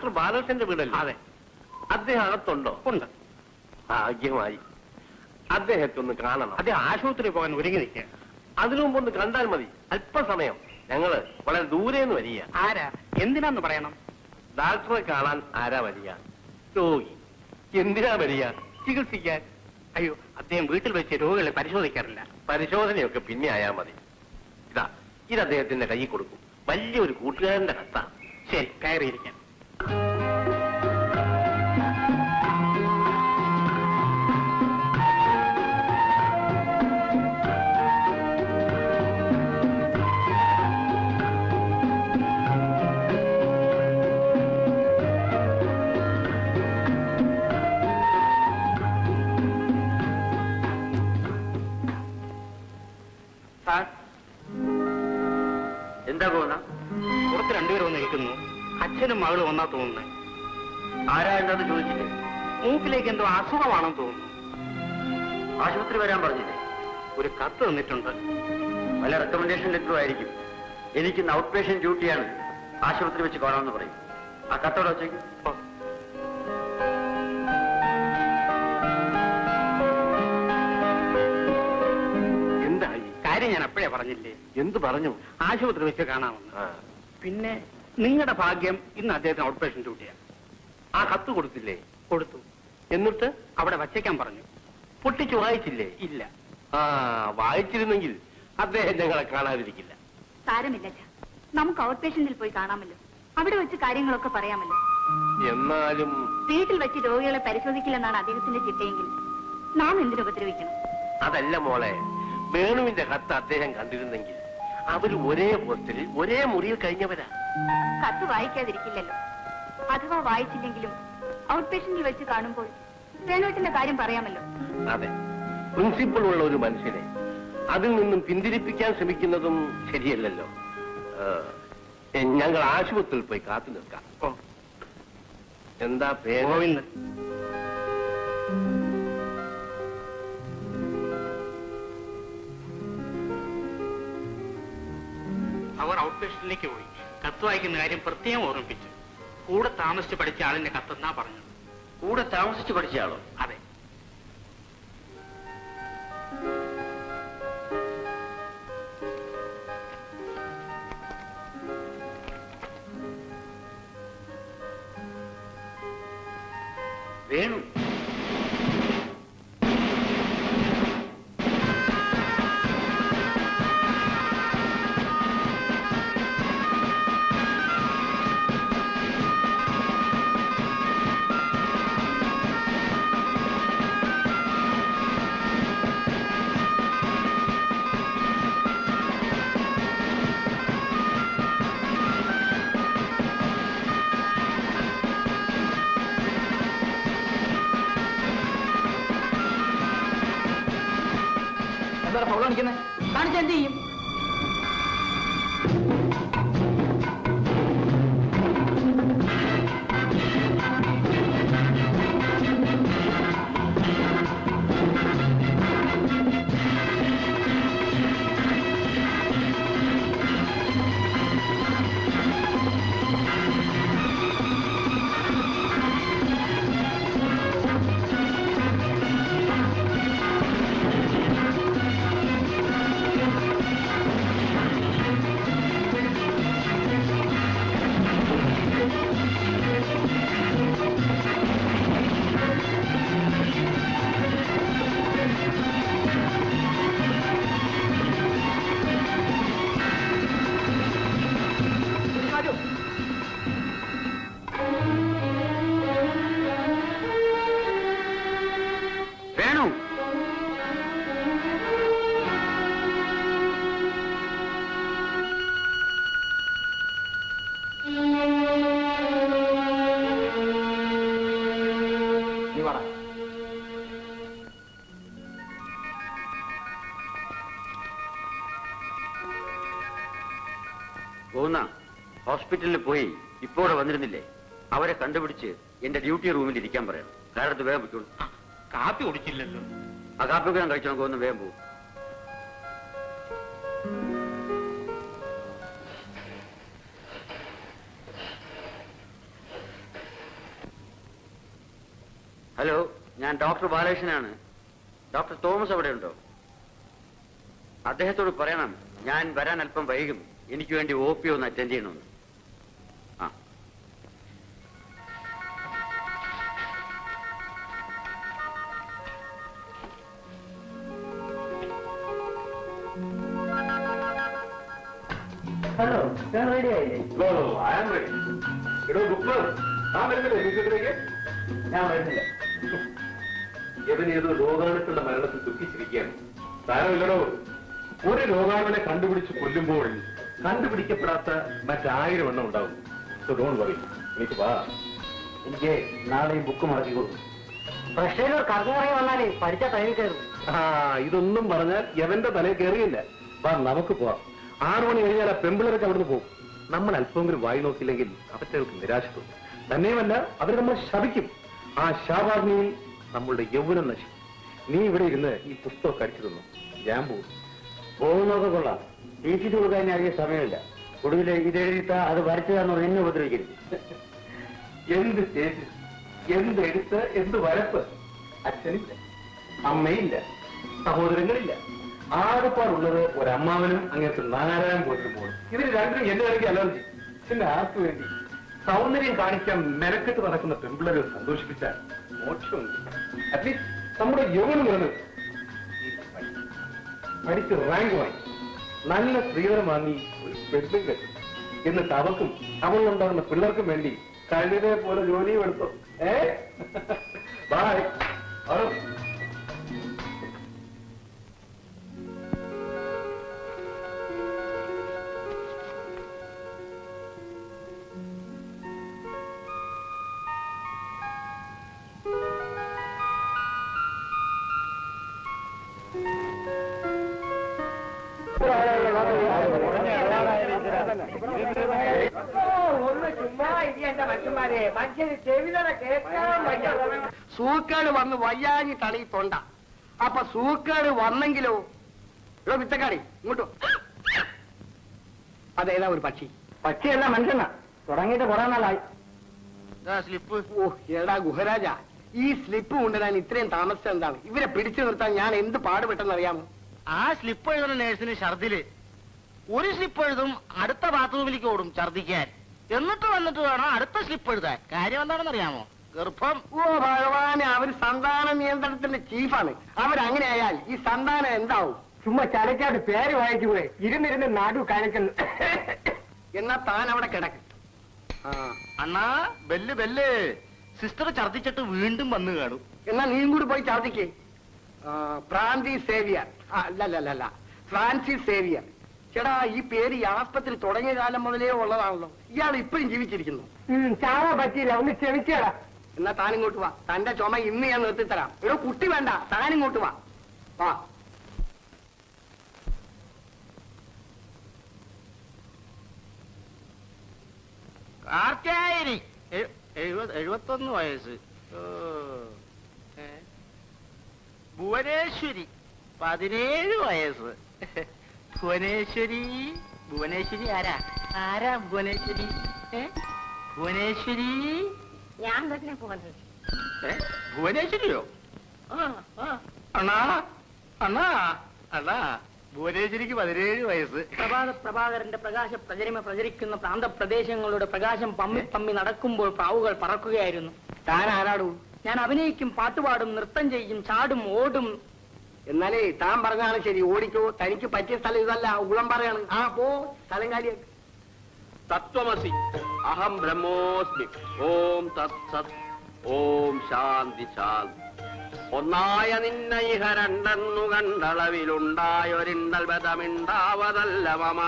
Doctor ബാലകൃഷ്ണന്റെ വീടല്ലേ? അതെ. അദ്ദേഹം അകത്തുണ്ടോ? ഉണ്ട്. ഭാഗ്യമായി. അദ്ദേഹത്തെ ഒന്ന് കാണണം. അദ്ദേഹം ആശുപത്രി പോകാൻ ഒരുങ്ങി നിൽക്കുക. അതിനു മുമ്പ് ഒന്ന് കണ്ടാൽ മതി. അല്പസമയം. ഞങ്ങള് വളരെ ദൂരെന്ന് വരിക. ആരാ? എന്തിനാന്ന് പറയണം. ഡോക്ടറെ കാണാൻ ആരാ വരിക? രോഗി. എന്തിനാ വരിക? ചികിത്സിക്കാൻ. അയ്യോ, അദ്ദേഹം വീട്ടിൽ വെച്ച് രോഗികളെ പരിശോധിക്കാറില്ല. പരിശോധനയൊക്കെ പിന്നെ ആയാൽ മതി. ഇത് അദ്ദേഹത്തിന്റെ കൈ കൊടുക്കും. വലിയൊരു കൂട്ടുകാരന്റെ കത്താ. ശരി, കയറിയിരിക്കാൻ. എന്താ പോകുന്ന? പുറത്ത് രണ്ടുപേരും വന്നിരിക്കുന്നു. അച്ഛനും മകളും വന്നാ തോന്നുന്നത്. ആരാ എന്താന്ന് ചോദിച്ചില്ലേ? മൂക്കിലേക്ക് എന്തോ അസുഖമാണെന്ന് തോന്നുന്നു. ആശുപത്രി വരാൻ പറഞ്ഞില്ലേ? ഒരു കത്ത് തന്നിട്ടുണ്ട്. വല്ല റെക്കമെൻഡേഷൻ ലെറ്ററും ആയിരിക്കും. എനിക്കിന്ന് ഔട്ട് പേഷ്യന്റ് ഡ്യൂട്ടിയാണ്. ആശുപത്രി വെച്ച് കാണാമെന്ന് പറയും. ആ കത്തോടെ വെച്ചേക്കും. എന്തായി? കാര്യം ഞാൻ അപ്പോഴേ പറഞ്ഞില്ലേ. എന്ത് പറഞ്ഞു? ആശുപത്രി വെച്ച് കാണാമെന്ന്. പിന്നെ നിങ്ങളുടെ ഭാഗ്യം ഇന്ന് അദ്ദേഹത്തിന് ഔട്ട് പേഷ്യന്റ് ഡ്യൂട്ടിയാണ്. ആ കത്ത് കൊടുത്തില്ലേ? കൊടുത്തു. എന്നിട്ട് അവിടെ വച്ചേക്കാൻ പറഞ്ഞു. പൊട്ടിച്ചു വായിച്ചില്ലേ? ഇല്ല. വായിച്ചിരുന്നെങ്കിൽ അദ്ദേഹം ഞങ്ങളെ കാണാതിരിക്കില്ല. സാരമില്ല, നമുക്ക് ഔട്ട് പേഷ്യന്റിൽ പോയി കാണാമല്ലോ. അവിടെ വെച്ച് കാര്യങ്ങളൊക്കെ പറയാമല്ലോ. എന്നാലും വീട്ടിൽ വെച്ച് രോഗികളെ പരിശോധിക്കില്ലെന്നാണ് അദ്ദേഹത്തിന്റെ ചിട്ടയെങ്കിൽ നാം എന്തിനു ഉപദ്രവിക്കണം? അതല്ല മോളെ, വേണുവിന്റെ കത്ത് അദ്ദേഹം കണ്ടിരുന്നെങ്കിൽ അവർ ഒരേ ഹോസ്റ്റലിൽ ഒരേ മുറിയിൽ കഴിഞ്ഞവരാ. കത്ത് വായിക്കാതിരിക്കില്ലല്ലോ. അഥവാ വായിച്ചില്ലെങ്കിലും ഔട്ട് പേഷ്യന്റിൽ വെച്ച് കാണുമ്പോൾ വേണുവേട്ടന്റെ കാര്യം പറയാമല്ലോ. അതെ, പ്രിൻസിപ്പിൾ ഉള്ള ഒരു മനുഷ്യനെ അതിൽ നിന്നും പിന്തിരിപ്പിക്കാൻ ശ്രമിക്കുന്നതും ശരിയല്ലല്ലോ. ഞങ്ങൾ ആശുപത്രിയിൽ പോയി കാത്തു നിൽക്കാം. എന്താ പേര്? ഗോവിന്ദൻ. അവർ ഔട്ട് പേഷ്യന്റിലേക്ക് പോയി. കത്ത് വായിക്കുന്ന കാര്യം പ്രത്യേകം ഓർമ്മിപ്പിച്ചു. കൂടെ താമസിച്ച് പഠിച്ച ആളിന്റെ കത്തെന്നാ പറഞ്ഞത്. കൂടെ താമസിച്ച് പഠിച്ച ആളോ? അതെ. വേണു കാണിച്ചാൽ എന്ത് ചെയ്യും? ഹോസ്പിറ്റലിൽ പോയി ഇപ്പോടെ വന്നിരുന്നില്ലേ? അവരെ കണ്ടുപിടിച്ച് എന്റെ ഡ്യൂട്ടി റൂമിൽ ഇരിക്കാൻ പറയണം. കാരണം വേഗം വെക്കുള്ളൂ. കാപ്പി കുടിച്ചില്ലല്ലോ. ആ കാപ്പി ഞാൻ കഴിച്ചു. നമുക്ക് ഒന്ന് വേഗം പോകും. ഹലോ, ഞാൻ ഡോക്ടർ ബാലകൃഷ്ണനാണ്. ഡോക്ടർ തോമസ് അവിടെ ഉണ്ടോ? അദ്ദേഹത്തോട് പറയണം ഞാൻ വരാൻ അല്പം വൈകും. എനിക്ക് വേണ്ടി OP ഒന്ന് അറ്റൻഡ് ചെയ്യണമെന്ന്. ആ. ഹലോ, ഞാൻ റെഡി ആയില്ലേ? ഞാൻ വരുന്നില്ല. ഏതോ രോഗാണുക്കളുടെ മരണത്തിൽ ദുഃഖിച്ചിരിക്കുകയാണ്. സാരമില്ലടോ, ഒരു രോഗാണുവിനെ കണ്ടുപിടിച്ച് കൊല്ലുമ്പോൾ കണ്ടുപിടിക്കപ്പെടാത്ത മറ്റായിരം എണ്ണം ഉണ്ടാവും. So don't worry. എനിക്ക് വാ. എനിക്ക് നാളെ ഈ ബുക്ക് മടക്കി കൊടുക്കും. പക്ഷേ കർമ്മമായി വന്നാലേ പഠിച്ച തലയിൽ കയറും. ഇതൊന്നും പറഞ്ഞാൽ എവന്റെ തലയിൽ കയറിയില്ല. വാ, നമുക്ക് പോവാം. 6 മണി കഴിഞ്ഞാൽ ആ പെമ്പിളരൊക്കെ അവിടുന്ന് പോകും. നമ്മൾ അല്പമെങ്കിലും വായി നോക്കില്ലെങ്കിൽ അവറ്റകൾക്ക് നിരാശ തോന്നും. തന്നെയുമല്ല, അവർ നമ്മൾ ശപിക്കും. ആ ശാപാഗ്നിയിൽ നമ്മളുടെ യൗവനം നശിക്കും. നീ ഇവിടെ ഇരുന്ന് ഈ പുസ്തകം അടിച്ചു തന്നു. ഞാൻ പോകും. പോകുന്നതൊക്കെ കൊള്ളാം. ടീച്ചിട്ട് കൊടുക്കാൻ അറിയ സമയമില്ല. ഒടുവിൽ ഇതെഴുതിത്ത അത് വരച്ചതാന്ന് എന്നെ ഉപദ്രവിക്കരുത്. എന്ത് ചേച്ചി, എന്ത് എഴുത്ത്, എന്ത് വരപ്പ്. അച്ഛനില്ല, അമ്മയില്ല, സഹോദരങ്ങളില്ല. ആകെപ്പാടുള്ളത് ഒരമ്മാവനും അങ്ങനത്തെ 4000 പോലും. ഇതിന് രണ്ടിനും എന്റെ ഇടയ്ക്ക് അലർജി. പിന്നെ ആർക്ക് വേണ്ടി? സൗന്ദര്യം കാണിക്കാൻ മെനക്കെട്ട് നടക്കുന്ന പെമ്പിളരെ സന്തോഷിപ്പിച്ചാൽ മോക്ഷമുണ്ട്. അറ്റ്ലീസ്റ്റ് നമ്മുടെ യൗവനം നിലനിൽക്കും. പഠിച്ച് റാങ്ക് വാങ്ങി നല്ല സ്ത്രീധനം വാങ്ങി ഒരു ബെഡ്ബിൽ കെട്ടി. എന്നിട്ട് അവർക്കും അവളുണ്ടാകുന്ന പിള്ളേർക്കും വേണ്ടി കഴിവെ പോലെ ജോലിയും എടുത്തു. ബായ്. സൂക്കേട് വന്ന് വയ്യാഞ്ഞിട്ടാണ് ഈ തൊണ്ട. അപ്പൊ സൂക്കേട് വന്നെങ്കിലോ? ഇവിടെ വിത്തക്കാടി ഇങ്ങോട്ടോ. അതേതാ ഒരു പക്ഷി? പക്ഷിയല്ല, മനുഷ്യനാ. തുടങ്ങിയിട്ട് കുറെ നാളായി. സ്ലിപ്പ്. ഓ എടാ ഗുഹരാജ, ഈ സ്ലിപ്പ് കൊണ്ടുവരാൻ ഇത്രയും താമസിച്ചത് എന്താണ്? ഇവരെ പിടിച്ചു നിർത്താൻ ഞാൻ എന്ത് പാടുപെട്ടെന്നറിയാമോ? ആ സ്ലിപ്പ് എഴുതുന്ന നേഴ്സിന് ഛർദില്. ഒരു സ്ലിപ്പ് എഴുതും, അടുത്ത ബാത്റൂമിലേക്ക് ഓടും ഛർദിക്കാൻ. എന്നിട്ട് വന്നിട്ട് വേണം അടുത്ത സ്ലിപ്പ് എഴുതാൻ. കാര്യം എന്താണെന്ന് അറിയാമോ? ഗർഭം. ഓ ഭഗവാനെ, അവര് സന്താന നിയന്ത്രണത്തിന്റെ ചീഫാണ്. അവരങ്ങനെയായാൽ ഈ സന്താനം എന്താവും? ചുമ്മാ ചലക്കാട് പേര് വായിച്ചുകൂടെ? ഇരുന്നിരുന്ന് നാടു കാണിക്കുന്നു. എന്നാ താൻ അവിടെ കിടക്കും. അണ്ണാ, ബെല്ല് ബെല്ല്. സിസ്റ്റർ ഛർദിച്ചിട്ട് വീണ്ടും വന്നു കാണും. എന്നാ നീയും കൂടി പോയി ഛർദിക്കേ. Francis Xavier. അല്ലല്ല, ഫ്രാൻസിസ് സേവിയർ. ചേടാ, ഈ പേര് ഈ ആസ്പത്രി തുടങ്ങിയ കാലം മുതലേ ഉള്ളതാണല്ലോ. ഇയാൾ ഇപ്പോഴും ജീവിച്ചിരിക്കുന്നു. ചാവാ പറ്റിയില്ല, ഒന്ന് ക്ഷമിച്ചേടാ. എന്നാ താനിങ്ങോട്ട് വാ. തന്റെ ചുമ ഇന്ന് ഞാൻ നിർത്തിത്തരാം. ഒരു കുട്ടി വേണ്ട, താനിങ്ങോട്ട് വാ. വാ. കാർത്തിയായനി 71 വയസ്സ്. ഭുവനേശ്വരി 17 വയസ്സ്. ഭുവനേശ്വരി ആരാ ഭുവനേശ്വരി? ഭുവനേശ്വരി ഞാൻ തന്നെ പോകുന്നത്. ഭുവനേശ്വരിയോ? അണ്ണാ അണ്ണാ അണ്ണാ, ഭുവനേശ്വരിക്ക് 17 വയസ്സ്. പ്രഭാകരന്റെ പ്രകാശ പ്രചരിമ പ്രചരിക്കുന്ന പ്രാന്തപ്രദേശങ്ങളുടെ പ്രകാശം പമ്മി പമ്മി നടക്കുമ്പോൾ പ്രാവുകൾ പറക്കുകയായിരുന്നു. താൻ ആരാടൂ? ഞാൻ അഭിനയിക്കും, പാട്ടുപാടും, നൃത്തം ചെയ്യും, ചാടും, ഓടും. എന്നാലേ താൻ പറഞ്ഞാണ് ശരി. ഓടിക്കോ. തനിക്ക് പറ്റിയ സ്ഥലം ഇതല്ല, ഉളം പറയാണ്. ആ പോ, സ്ഥലം കാലിയാക്കി. തത്വമസി അഹം ബ്രഹ്മോസ്മി. ഓം തത് സത്. ഓം ശാന്തി ശാന്തി. ഒന്നായ നിന്ന ഇഹ രണ്ടെന്നു കണ്ടളവിലുണ്ടായൊരിണ്ടൽ ബദമിണ്ടാവതല്ല മമ.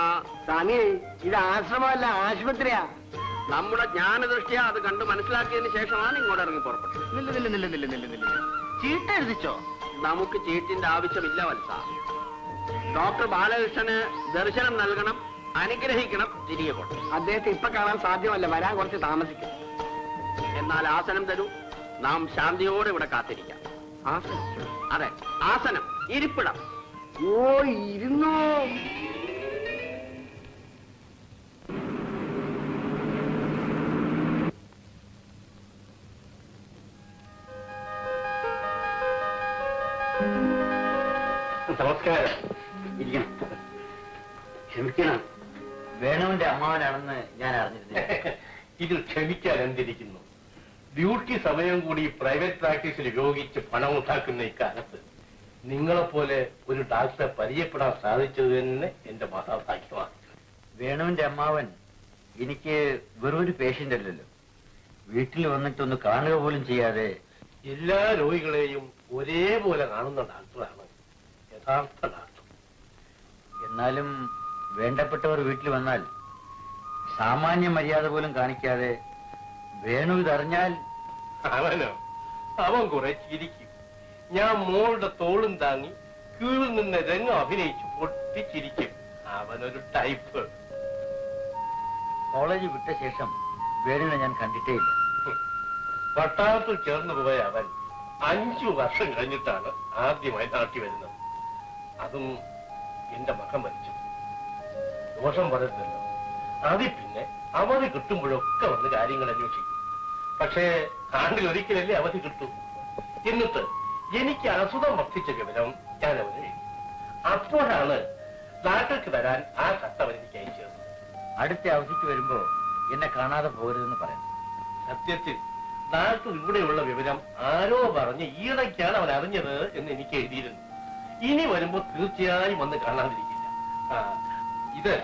സ്വാമി, ഇത് ആശ്രമമല്ല, ആശുപത്രിയാ. നമ്മുടെ ജ്ഞാനദൃഷ്ടിയ അത് കണ്ട് മനസ്സിലാക്കിയതിന് ശേഷമാണ് ഇങ്ങോട്ട് ഇറങ്ങി പുറപ്പെട്ടത്. നില്ല. ചീട്ട് എഴുതിച്ചോ? നമുക്ക് ചീട്ടിന്റെ ആവശ്യമില്ല വത്സ. ഡോക്ടർ ബാലകൃഷ്ണന് ദർശനം നൽകണം, അനുഗ്രഹിക്കണം, തിരികെ പോട്ടെ. അദ്ദേഹത്തെ ഇപ്പൊ കാണാൻ സാധ്യമല്ല, വരാൻ കുറച്ച് താമസിക്കും. എന്നാൽ ആസനം തരൂ, നാം ശാന്തിയോടെ ഇവിടെ കാത്തിരിക്കാം. ആസനം? അതെ, ആസനം, ഇരിപ്പിടം. ഓ, ഇരുന്നോ. നമസ്കാരം. ഇരിക്കണം. ക്ഷമിക്കണം, വേണുവിന്റെ അമ്മാവനാണെന്ന് ഞാൻ അറിഞ്ഞിരുന്നില്ല. ഇതിൽ ക്ഷമിക്കാൻ എന്തിരിക്കുന്നു? ഡ്യൂട്ടി സമയം കൂടി പ്രൈവറ്റ് പ്രാക്ടീസിൽ ഉപയോഗിച്ച് പണം ഉണ്ടാക്കുന്ന ഇക്കാലത്ത് നിങ്ങളെപ്പോലെ ഒരു ഡാക്ടറെ പരിചയപ്പെടാൻ സാധിച്ചത് തന്നെ എന്റെ മഹാഭാഗ്യമാണ്. വേണുവിന്റെ അമ്മാവൻ എനിക്ക് വെറൊരു പേഷ്യന്റ് അല്ലല്ലോ. വീട്ടിൽ വന്നിട്ടൊന്ന് കാണുക പോലും ചെയ്യാതെ എല്ലാ രോഗികളെയും ഒരേപോലെ കാണുന്ന ഡാക്ടറാണ് യഥാർത്ഥ ഡാക്ടർ. എന്നാലും വേണ്ടപ്പെട്ടവർ വീട്ടിൽ വന്നാൽ സാമാന്യ മര്യാദ പോലും കാണിക്കാതെ വേണു ഇതറിഞ്ഞാൽ അവൻ കുറെ ചിരിക്കും. ഞാൻ മോളുടെ തോളും താങ്ങി കീഴിൽ നിന്ന് രംഗം അഭിനയിച്ചു പൊട്ടിച്ചിരിക്കും. അവനൊരു ടൈപ്പ്. കോളേജ് വിട്ട ശേഷം വേണുവിനെ ഞാൻ കണ്ടിട്ടേ ഇല്ല. പട്ടാളത്തിൽ ചേർന്ന് പോയ അവൻ 5 വർഷം കഴിഞ്ഞിട്ടാണ് ആദ്യമായി നാട്ടി വരുന്നത്. അതും എന്റെ മകൻ മരിച്ചു. ദോഷം പറയുന്നല്ലോ. അതിൽ പിന്നെ അവധി കിട്ടുമ്പോഴൊക്കെ വന്ന് കാര്യങ്ങൾ അന്വേഷിക്കും. പക്ഷേ ആണ്ടിൽ ഒരിക്കലല്ലേ അവധി കിട്ടൂ. എന്നിട്ട് എനിക്ക് അസുഖം വർദ്ധിച്ച വിവരം ഞാൻ അവന് എഴുതി. അപ്പോഴാണ് നാട്ടിലേക്ക് വരാൻ ആ കത്ത് അവൻ എനിക്ക് അയച്ചു തന്നത്. അടുത്ത അവധിക്ക് വരുമ്പോ എന്നെ കാണാതെ പോകരുതെന്ന് പറയാം. സത്യത്തിൽ നാട്ടിൽ ഇവിടെയുള്ള വിവരം ആരോ പറഞ്ഞ് ഈയിടയ്ക്കാണ് അവൻ അറിഞ്ഞത് എന്ന് എനിക്ക് എഴുതിയിരുന്നു. ഇനി വരുമ്പോ തീർച്ചയായും വന്ന് കാണാതിരിക്കില്ല. ഇത്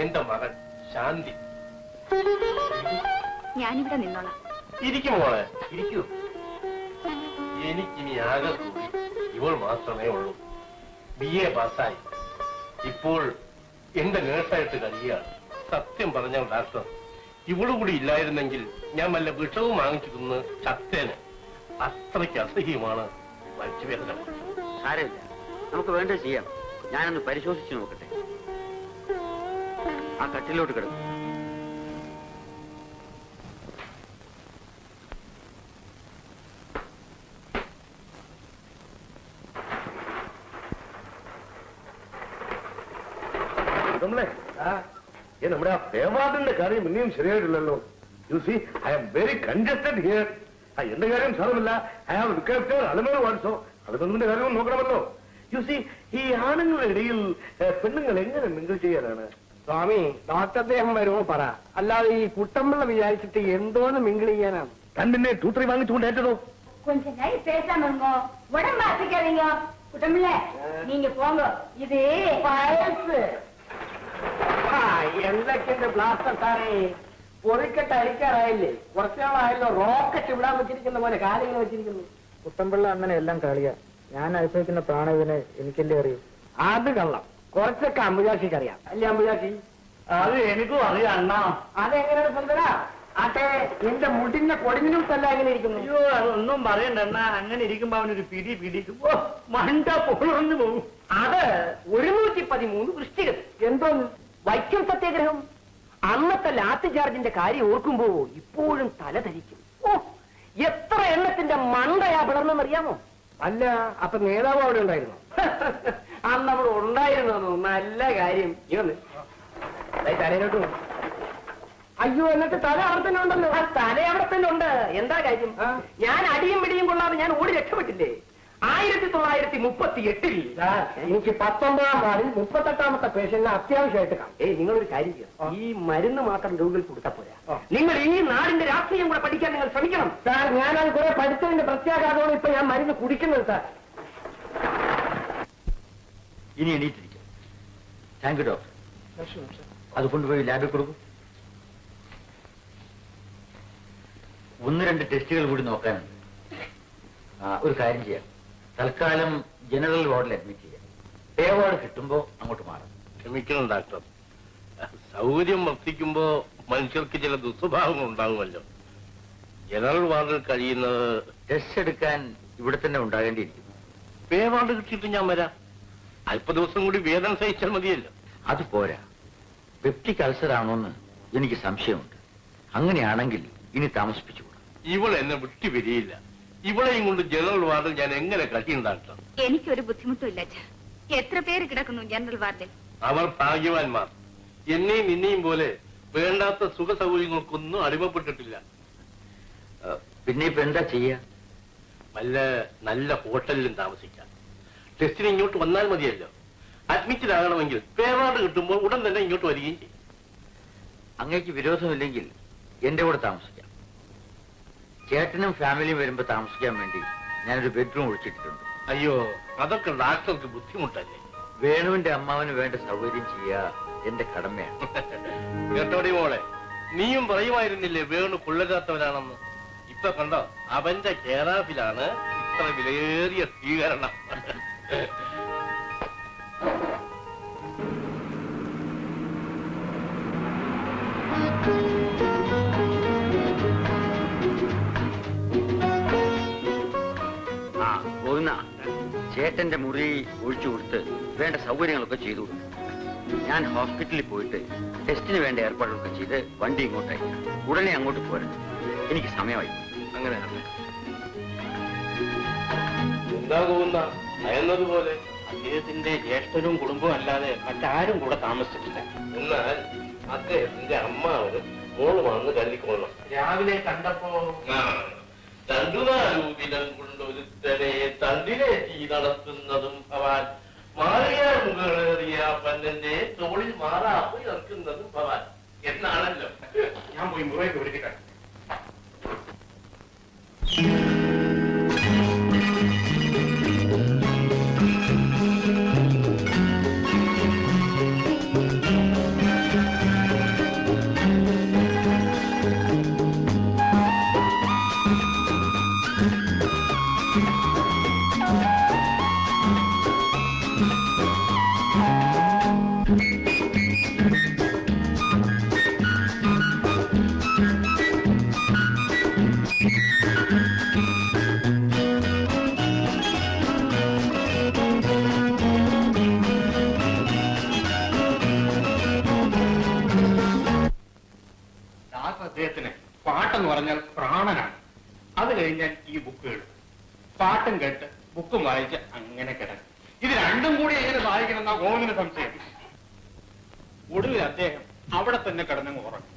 എന്റെ മകൻ ശാന്തി. ഞാനിവിടെ നിന്നോളാം. ഇരിക്കും മോളെ, ഇരിക്കൂ. എനിക്കിനി ആകെ കൂടി ഇവൾ മാത്രമേ ഉള്ളൂ. BA പാസ്സായി ഇപ്പോൾ എന്റെ നേഴ്സായിട്ട് കഴിയുകയാണ്. സത്യം പറഞ്ഞ ഡാക്ടർ, ഇവളും കൂടി ഇല്ലായിരുന്നെങ്കിൽ ഞാൻ വല്ല വിഷവും വാങ്ങിച്ചു തിന്ന് ചത്തേന്. അത്രയ്ക്ക് അസഹ്യമാണ് മരിച്ചുവേദന. സാരമില്ല, നമുക്ക് വേണ്ടത് ചെയ്യാം. ഞാനൊന്ന് പരിശോധിച്ചു നോക്കട്ടെ. ആ കട്ടിലോട്ട് കിടക്കും. നമ്മുടെ ആ പേവാർഡിന്റെ കാര്യം ഇനിയും ശരിയായിട്ടില്ലല്ലോ. You see I am very congested here. എന്റെ കാര്യം സാരമില്ല. I have request Alamel what's so. അലമേലിന്റെ കാര്യവും നോക്കണമല്ലോ. യു സി ഈ ആണുങ്ങളുടെ ഇടയിൽ പെണ്ണുങ്ങൾ എങ്ങനെ മിങ്കിൾ ചെയ്യാനാണ്? സ്വാമി, ഡോക്ടർ അദ്ദേഹം വരുമോ പറ. അല്ലാതെ ഈ കുട്ടമ്പിള്ള വിചാരിച്ചിട്ട് എന്തോന്ന് മിങ്കിൾ ചെയ്യാനാണ്? കണ്ണിനെ തൂത്രി വാങ്ങിച്ചുകൊണ്ട് ഏറ്റതോ? கொஞ்சம் நை பேசாம இருங்க, உடம்பு அசைக்காதீங்க. குட்டமில்ல, நீங்க போங்க. இது வயசு. എന്തൊക്കെയുണ്ട് ബ്ലാസ്റ്റർ സാറേ? പൊറിക്കെട്ട് അടിക്കാറായില്ലേ? കുറച്ചുനാളായല്ലോ റോക്കറ്റ് വിടാൻ വെച്ചിരിക്കുന്ന പോലെ കാര്യങ്ങൾ വെച്ചിരിക്കുന്നു. കുട്ടമ്പിള്ള അണ്ണനെ എല്ലാം കളിയാ. ഞാൻ അനുഭവിക്കുന്ന പ്രാണവിനെ എനിക്കല്ലേ അറിയൂ. അത് കള്ളം. കുറച്ചൊക്കെ അമ്പുജാക്ഷിക്ക് അറിയാം അല്ലേ? അമ്പുജാക്ഷി അത് എനിക്കും അറിയാം അണ്ണാ. അതെങ്ങനെയാണ് സുന്ദര? ആട്ടെ, നിന്റെ മുടിഞ്ഞ കൊടിഞ്ഞുത്തല്ല എങ്ങനെ ഇരിക്കുന്നു? അയ്യോ, അതൊന്നും പറയണ്ട അണ്ണാ. അങ്ങനെ ഇരിക്കുമ്പോ അവനൊരു പിടിക്കുമ്പോ മണ്ട പൊളർന്നു പോകും. അത് 113 വൃശ്ചികം. എന്തോന്ന്? വൈക്കം സത്യാഗ്രഹം. അന്നത്തെ ലാത്തി ചാർജിന്റെ കാര്യം ഓർക്കുമ്പോ ഇപ്പോഴും തല ധരിക്കും. ഓ, എത്ര എണ്ണത്തിന്റെ മണ്ടയാ പിളർന്നെന്നറിയാമോ? അല്ല, അപ്പൊ നേതാവ് അവിടെ ഉണ്ടായിരുന്നു? അന്ന് അവിടെ ഉണ്ടായിരുന്നു. നല്ല കാര്യം. തലയിലോട്ട്. അയ്യോ, എന്നിട്ട് തല അവിടെ തന്നെ ഉണ്ടല്ലോ. ആ തല അവിടെ തന്നെ ഉണ്ട്. എന്താ കാര്യം? ഞാൻ അടിയും പിടിയും കൊള്ളാതെ ഞാൻ ഓടി രക്ഷപ്പെട്ടില്ലേ? 1938 എനിക്ക് 19-ാം വാർഡിൽ 38-ാമത്തെ പേഷ്യന്റിനെ അത്യാവശ്യമായിട്ട് കാണും. നിങ്ങളൊരു കാര്യം ചെയ്യാം. ഈ മരുന്ന് മാത്രം രോഗികൾ കൊടുത്താൽ പോരാ. നിങ്ങൾ ഈ നാടിന്റെ രാഷ്ട്രീയം കൂടെ പഠിക്കാൻ നിങ്ങൾ ശ്രമിക്കണം. സാർ, ഞാനത് കുറെ പഠിച്ചതിന്റെ പ്രത്യാഘാതമാണ് ഇപ്പൊ ഞാൻ മരുന്ന് കുടിക്കുന്നത് സാർ. ഇനി എണീറ്റിരിക്കും. Thank you doctor. അത് കൊണ്ടുപോയി ലാബിൽ കൊടുക്കും. 1-2 ടെസ്റ്റുകൾ കൂടി നോക്കാനുണ്ട്. ഒരു കാര്യം ചെയ്യാം, തൽക്കാലം ജനറൽ വാർഡിൽ അഡ്മിറ്റ് ചെയ്യാം. പേ വാർഡ് കിട്ടുമ്പോ അങ്ങോട്ട് മാറാം. ക്ഷമിക്കണം ഡാക്ടർ, സൗകര്യം വർദ്ധിക്കുമ്പോ മനുഷ്യർക്ക് ചില ദുസ്വഭാവങ്ങൾ ഉണ്ടാകുമല്ലോ. ജനറൽ വാർഡിൽ കഴിയുന്നത് ടെസ്റ്റ് എടുക്കാൻ ഇവിടെ തന്നെ ഉണ്ടാകേണ്ടിയിരിക്കുന്നു. പേ വാർഡ് കിട്ടിയിട്ട് ഞാൻ വരാം. അല്പ ദിവസം കൂടി വേദന സഹിച്ചാൽ മതിയല്ലോ. അത് പോരാ, പെപ്റ്റിക് അൾസർ ആണോന്ന് എനിക്ക് സംശയമുണ്ട്. അങ്ങനെയാണെങ്കിൽ ഇനി താമസിപ്പിച്ചുകൂടാ. ഇവൾ എന്നെ വിട്ടുപിരിയില്ല. ഇവളെയും കൊണ്ട് ജനറൽ വാർഡിൽ ഞാൻ എങ്ങനെ കഴിയും ഡാക്ടർ? എനിക്കൊരു ബുദ്ധിമുട്ടുമില്ല. എത്ര പേര് കിടക്കുന്നു ജനറൽ വാർഡിൽ? അവർ ഭാഗ്യവാന്മാർ. എന്നെയും നിന്നെയും പോലെ വേണ്ടാത്ത സുഖ സൗകര്യങ്ങൾക്കൊന്നും അടിമപ്പെട്ടിട്ടില്ല. പിന്നെ ഇപ്പൊ എന്താ ചെയ്യാ? വല്ല നല്ല ഹോട്ടലിലും താമസിക്കാം. ടെസ്റ്റിന് ഇങ്ങോട്ട് വന്നാൽ മതിയല്ലോ. അഡ്മിറ്റഡ് ആകണമെങ്കിൽ പേവാർഡ് കിട്ടുമ്പോൾ ഉടൻ തന്നെ ഇങ്ങോട്ട് വരികയും ചെയ്യും. അങ്ങേക്ക് വിരോധമില്ലെങ്കിൽ എന്റെ കൂടെ താമസിക്കാം. ചേട്ടനും ഫാമിലിയും വരുമ്പോ താമസിക്കാൻ വേണ്ടി ഞാനൊരു ബെഡ്റൂം ഒഴിച്ചിട്ടുണ്ട്. അയ്യോ, അതൊക്കെ ഡാക്ടർക്ക് ബുദ്ധിമുട്ടല്ലേ. വേണുവിന്റെ അമ്മാവന് വേണ്ട സൗകര്യം ചെയ്യുക എന്റെ കടമയാണ്. കേട്ടോടി മോളെ, നീയും പറയുമായിരുന്നില്ലേ വേണു കൊള്ളരാത്തവനാണെന്ന്. ഇപ്പൊ കണ്ടോ, അവന്റെ കേറാഫിലാണ് ഇത്ര വിലയേറിയ സ്വീകരണം. ആ പോകുന്ന ചേട്ടന്റെ മുറി ഒഴിച്ചു കൊടുത്ത് വേണ്ട സൗകര്യങ്ങളൊക്കെ ചെയ്തു കൊടുക്കും. ഞാൻ ഹോസ്പിറ്റലിൽ പോയിട്ട് ടെസ്റ്റിന് വേണ്ട ഏർപ്പാടുകളൊക്കെ ചെയ്ത് വണ്ടി ഇങ്ങോട്ടായി ഉടനെ അങ്ങോട്ട് പോരണം. എനിക്ക് സമയമായി. അങ്ങനെയാണ്. എന്താ പോകുന്ന അയന്നതുപോലെ അദ്ദേഹത്തിന്റെ ജ്യേഷ്ഠനും കുടുംബവും അല്ലാതെ മറ്റാരും കൂടെ താമസിച്ചിട്ടില്ല. എന്നാൽ അദ്ദേഹത്തിന്റെ അമ്മാവനും മോളുമാണെന്ന് കരുതിക്കൊള്ളണം. രാവിലെ കണ്ടപ്പോ രണ്ടുനാലൂപിലം കൊണ്ടൊരുത്തനെ തണ്ടിലേറ്റി നടത്തുന്നതും ഭവാൻ, മാറിയാൽ മുകളേറിയ പന്നന്റെ തോളിൽ മാറാപ്പ് ഇറക്കുന്നതും ഭവാൻ എന്നാണല്ലോ. ഞാൻ പോയി മുറയൊക്കെ വിളിക്കട്ടെ. അദ്ദേഹത്തിന് പാട്ടെന്ന് പറഞ്ഞാൽ പ്രാണനാണ്. അത് കഴിഞ്ഞാൽ ഈ ബുക്ക് കേട്ടു, പാട്ടും കേട്ട് ബുക്കും വായിച്ച് അങ്ങനെ കിടക്കും. ഇത് രണ്ടും കൂടി എങ്ങനെ വായിക്കണമെന്നാ ഗോവിന്ദന് സംശയം. ഒടുവിൽ അദ്ദേഹം അവിടെ തന്നെ കിടന്നങ്ങ് ഉറങ്ങും.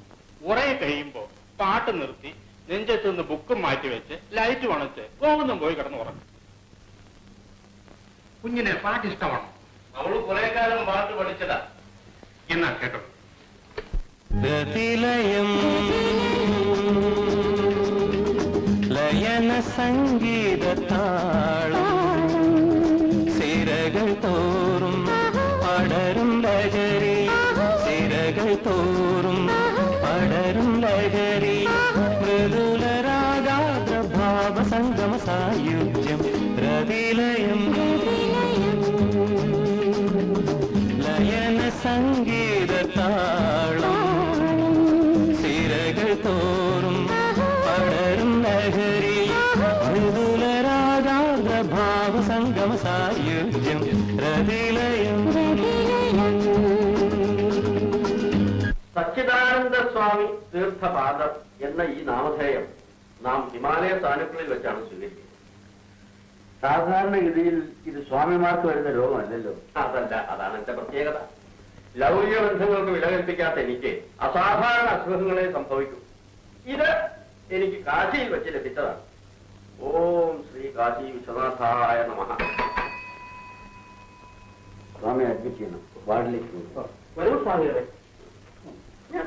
ഉറയെ കഴിയുമ്പോ പാട്ട് നിർത്തി നെഞ്ചത്ത് നിന്ന് ബുക്കും മാറ്റി വെച്ച് ലൈറ്റ് വണച്ച് ഗോവിന്ദൻ പോയി കിടന്ന് ഉറങ്ങും. കുഞ്ഞിന് പാട്ട് ഇഷ്ടമാണോ? അവള് കുറെ കാലം പാട്ട് പഠിച്ചതാ. എന്നാ കേട്ടോ. പ്രതിലയം ലയന സംഗീതത്താളം സിരകൾ തോറും പടരും ലഹരി, സിരകൾ തോറും പടരും ലഹരി, മൃദുലരാഗാദ്ര ഭാവ സംഗമ സായുജ്യം പ്രതിലയം ലയന സംഗീതത്താളം സിരകൾ തോറും പടരും ലഹരി, മൃദുലരാഗാദ്ര ഭാവ സംഗമ സായുജ്യം പ്രതിലയം. സച്ചിദാനന്ദ സ്വാമി തീർത്ഥപാദം എന്ന ഈ നാമധേയം നാം ഹിമാലയ സാനുക്കളിൽ വെച്ചാണ് സ്വീകരിക്കുന്നത്. സാധാരണഗതിയിൽ ഇത് സ്വാമിമാർക്ക് വരുന്ന രോഗമല്ലല്ലോ. അതല്ല, അതാണ് എന്റെ പ്രത്യേകത. ലൗകിക ബന്ധങ്ങൾക്ക് വില കൽപ്പിക്കാത്ത എനിക്ക് അസാധാരണ അസുഖങ്ങളെ സംഭവിക്കും. ഇത് എനിക്ക് കാശിയിൽ വെച്ച് ലഭിച്ചതാണ്. ഓം ശ്രീ കാശി വിശ്വനാഥായ നമഃ. സ്വാമി അഡ്മിറ്റ് ചെയ്യണം. വാർഡിലേക്ക് വരൂ സ്വാമികളെ. ഞാൻ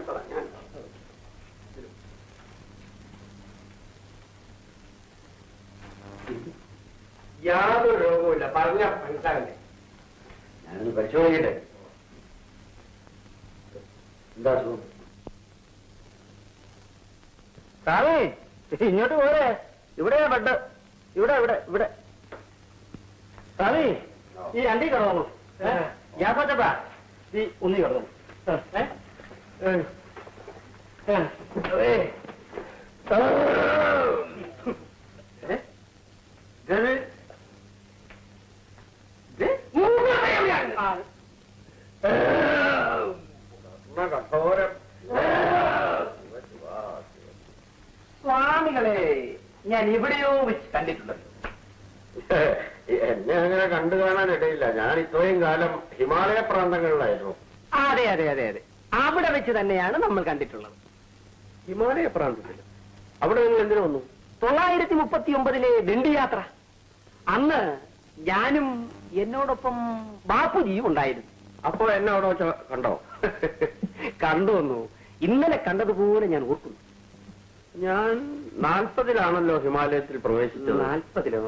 യാതൊരു രോഗവുമില്ല, പറഞ്ഞ മനസ്സിലാകണ്ടേ. ഞാനൊന്ന് പരിശോധിക്കട്ടെ. എന്താ അസുഖം? സ്വാമി ഇങ്ങോട്ട് പോരെ. ഇവിടെ ബെഡ്, ഇവിടെ ഇവിടെ ഇവിടെ. സ്വാമി ഈ രണ്ടീ കിടന്നു. ഗ്യാസോട്ടപ്പാ ഈ ഒന്നി കിടന്നു. സ്വാമികളെ ഞാൻ എവിടെയോ വെച്ച് കണ്ടിട്ടുണ്ടല്ലോ. എന്നെ അങ്ങനെ കണ്ടു കാണാൻ ഇടയില്ല. ഞാൻ ഇത്രയും കാലം ഹിമാലയ പ്രാന്തങ്ങളിലായിരുന്നു. അതെ അതെ അതെ അതെ, അവിടെ വെച്ച് തന്നെയാണ് നമ്മൾ കണ്ടിട്ടുള്ളത്. ഹിമാലയ പ്രാന്തത്തിൽ? അവിടെ നിങ്ങൾ എന്തിനു വന്നു? 939 ദണ്ഡിയാത്ര. അന്ന് ഞാനും എന്നോടൊപ്പം ബാപ്പുജിയും ഉണ്ടായിരുന്നു. അപ്പോ എന്നെ അവിടെ വെച്ച് കണ്ടോ? കണ്ടു വന്നു. ഇന്നലെ കണ്ടതുപോലെ ഞാൻ ഓർക്കുന്നു. ഞാൻ 40-ലാണല്ലോ ഹിമാലയത്തിൽ പ്രവേശിച്ചത്. 40-ലോ?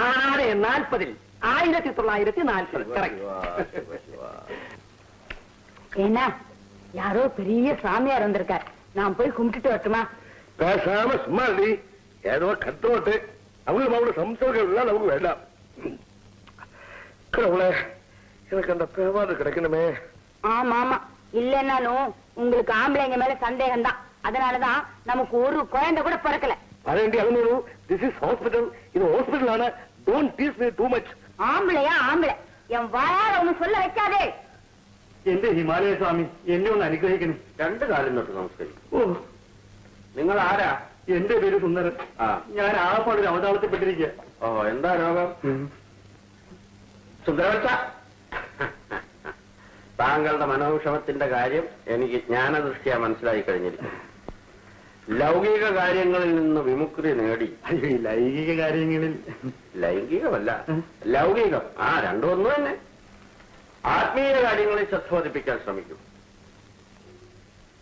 ആരെ 40-ൽ? 1940. ஏன்னா யாரோ பெரிய சாமியார் வந்திருக்கார். நான் போய் கும்பிட்டுட்டு வரட்டுமா? பேசாம சும்மா இல்லை, ஏதோ கத்தோட்டு அவங்களும் அவங்களோட சம்சாரம் நமக்கு வேண்டாம். கடவுளே, எனக்கு அந்த பேவாது கிடைக்கணுமே. ஆமா ஆமா, இல்லன்னாலும் உங்களுக்கு ஆம்பளைங்க மேல சந்தேகம் தான். அதனாலதான் நமக்கு ஒரு குழந்தை கூட பிறக்கல. அதேண்டி அவனு, திஸ் இஸ் ஹாஸ்பிட்டல், இது ஹாஸ்பிட்டல் ஆனா don't tease me too much. ஆம்பளையா ஆம்பளை, என் வாயால ஒண்ணு சொல்ல வைக்காதே. എന്റെ ഹിമാലയ സ്വാമി, എന്നെ ഒന്ന് അനുഗ്രഹിക്കണം. 2 കാലം തൊട്ട് നമസ്കരിക്കും. ഓ, നിങ്ങൾ ആരാ? എന്റെ പേര് സുന്ദരൻ. ഞാൻ ആകപ്പാട് അവതാളത്തിൽപ്പെട്ടിരിക്കുക. ഓ, എന്താ രോഗം? സുന്ദരവച്ച, താങ്കളുടെ മനോവിഷമത്തിന്റെ കാര്യം എനിക്ക് ജ്ഞാനദൃഷ്ടിയാ മനസ്സിലായി കഴിഞ്ഞിരിക്കുന്നു. ലൗകിക കാര്യങ്ങളിൽ നിന്ന് വിമുക്തി നേടി. ലൈംഗിക കാര്യങ്ങളിൽ? ലൈംഗികമല്ല, ലൗകികം. രണ്ടും ഒന്നു തന്നെ. ആത്മീയ കാര്യങ്ങളിൽ ശ്രദ്ധ പതിപ്പിക്കാൻ ശ്രമിക്കും.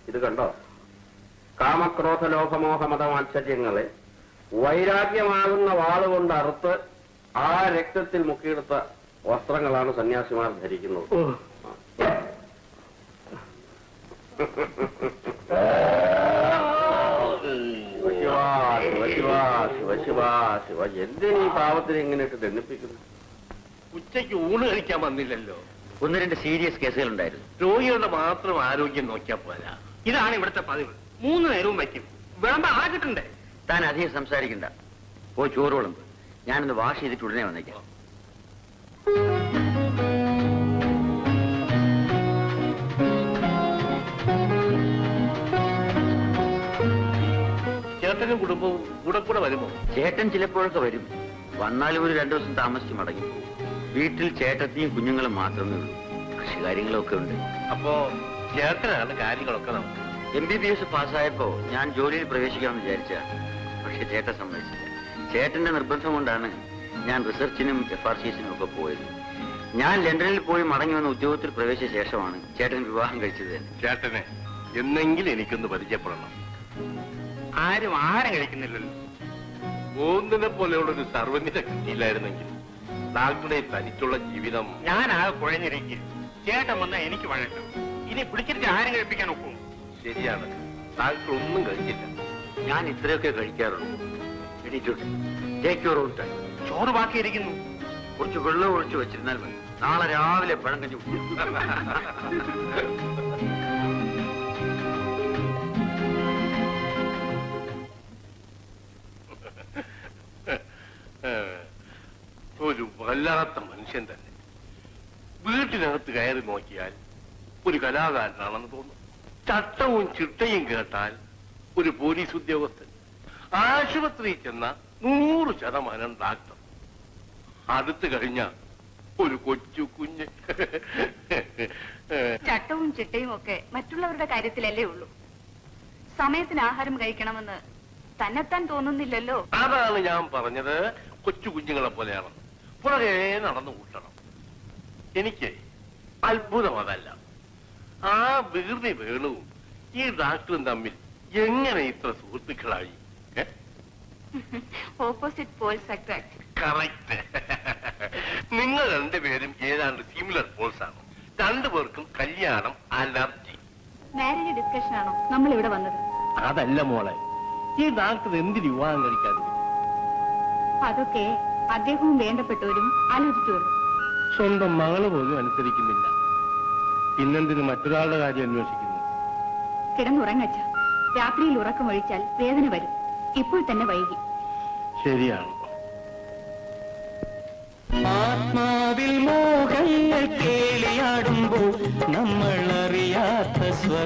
ഇത് കണ്ടോ? കാമക്രോധ ലോഭമോഹ മതമാശ്ചര്യങ്ങളെ വൈരാഗ്യമാകുന്ന വാളുകൊണ്ട് അറുത്ത് ആ രക്തത്തിൽ മുക്കിയെടുത്ത വസ്ത്രങ്ങളാണ് സന്യാസിമാർ ധരിക്കുന്നത്. എന്തിനീ പാവത്തിന് ഇങ്ങനെ ഇട്ട് ദണ്ഡിപ്പിക്കുന്നു? ഉച്ചയ്ക്ക് ഊണ് കഴിക്കാൻ വന്നില്ലല്ലോ. 1-2 സീരിയസ് കേസുകൾ ഉണ്ടായിരുന്നു. രോഗികളുടെ മാത്രം ആരോഗ്യം നോക്കിയാൽ പോരാ. ഇതാണ് ഇവിടുത്തെ പതിവ്. 3 നേരവും വയ്ക്കും. വിളമ്പ ആക്കിട്ടുണ്ടേ. താൻ അധികം സംസാരിക്കണ്ട, പോയി ചോറ് വിളമ്പ്. ഞാനൊന്ന് വാഷ് ചെയ്തിട്ട് ഉടനെ വന്നേക്കാം. ചേട്ടനും കുടുംബവും കൂടെ വരുമോ? ചേട്ടൻ ചിലപ്പോഴൊക്കെ വരും. വന്നാലും ഒരു 2 ദിവസം താമസിച്ച് മടങ്ങി. വീട്ടിൽ ചേട്ടത്തിയും കുഞ്ഞുങ്ങളും മാത്രമേ ഉള്ളൂ. കൃഷി കാര്യങ്ങളൊക്കെ ഉണ്ട്. അപ്പോ ചേട്ടനാണ് കാര്യങ്ങളൊക്കെ നമുക്ക്. MBBS പാസ്സായപ്പോ ഞാൻ ജോലിയിൽ പ്രവേശിക്കാമെന്ന് വിചാരിച്ച, പക്ഷെ ചേട്ടൻ സമ്മതിച്ചില്ല. ചേട്ടന്റെ നിർബന്ധം കൊണ്ടാണ് ഞാൻ റിസർച്ചിനും FRCസിനും ഒക്കെ പോയത്. ഞാൻ ലണ്ടനിൽ പോയി മടങ്ങി വന്ന ഉദ്യോഗത്തിൽ പ്രവേശിച്ച ശേഷമാണ് ചേട്ടൻ വിവാഹം കഴിച്ചത് തന്നെ. ചേട്ടനെ എന്നെങ്കിലും എനിക്കൊന്ന് പരിചയപ്പെടണം. ആരും കഴിക്കുന്നില്ലല്ലോ. ഒന്നിനെ പോലെയുള്ളൊരു സർവന്യത കിട്ടിയില്ലായിരുന്നെങ്കിൽ നാഗ്നയെ തനിച്ചുള്ള ജീവിതം. ഞാനാകെ കുഴഞ്ഞിരിക്കുക. ചേട്ടൻ വന്നാൽ എനിക്ക് വഴക്കം. ഇനി പിടിച്ചിട്ട് ആരും കഴിപ്പിക്കാൻ ഒക്കും. ശരിയാണ്, താങ്കൾ ഒന്നും കഴിച്ചില്ല. ഞാൻ ഇത്രയൊക്കെ കഴിക്കാറുള്ളൂ. എണീറ്റോട്ടെ, ടേക്ക് യുവർ ഓൺ ടൈം. ചോറ് ബാക്കിയിരിക്കുന്നു. കുറച്ച് വെള്ളം ഒഴിച്ചു വെച്ചിരുന്നാൽ മതി. നാളെ രാവിലെ പഴം കഞ്ഞി കുടിക്കും. ഒരു വല്ലാത്ത മനുഷ്യൻ തന്നെ. വീട്ടിനകത്ത് കയറി നോക്കിയാൽ ഒരു കലാകാരനാണെന്ന് തോന്നും. ചട്ടവും ചിട്ടയും കേട്ടാൽ ഒരു പോലീസ് ഉദ്യോഗസ്ഥൻ. ആശുപത്രിയിൽ ചെന്ന 100% ഡാക്ടർ. അടുത്ത് കഴിഞ്ഞ ഒരു കൊച്ചു കുഞ്ഞ്. ചട്ടവും ചിട്ടയും ഒക്കെ മറ്റുള്ളവരുടെ കാര്യത്തിലല്ലേ ഉള്ളൂ. സമയത്തിന് ആഹാരം കഴിക്കണമെന്ന് തന്നെത്താൻ തോന്നുന്നില്ലല്ലോ. അതാണ് ഞാൻ പറഞ്ഞത്, കൊച്ചു കുഞ്ഞുങ്ങളെ പോലെയാണ്. പുറകെ നടന്നു കൂട്ടണം. എനിക്ക് അത്ഭുതം അതല്ല, ആ വികൃതി വേണുവും ഈ ഡാക്ടറും തമ്മിൽ എങ്ങനെ ഇത്ര സുഹൃത്തുക്കളായി? Opposite poles attract. കറക്റ്റ്. നിങ്ങൾ 2 പേരും ഏതാണ്ട് സിമിലർ പോൾസ് ആണ്. 2 പേർക്കും കല്യാണം അലർജി. മാരേജ് ഡിസ്കഷൻ ആണോ നമ്മൾ ഇവിടെ വന്നത്? അതല്ല മോളെ, ഈ ഡാക്ടർ എന്തിന് വിവാഹം കഴിക്കാതിരിക്കും? അതൊക്കെ അദ്ദേഹവും വേണ്ടപ്പെട്ടവരും ആലോചിച്ചോളൂ. സ്വന്തം മകള് പോലും അനുസരിക്കുന്നില്ല, പിന്നെന്തിന് മറ്റൊരാളുടെ കാര്യം അന്വേഷിക്കുന്നു? കിടന്നുറങ്ങച്ച. രാത്രിയിൽ ഉറക്കമൊഴിച്ചാൽ വേദന വരും. ഇപ്പോൾ തന്നെ വൈകി. ശരിയാണ്. ആത്മാവിൽ മോഹങ്ങൾ കേളിയാടുമ്പോൾ നമ്മൾ അറിയാത്ത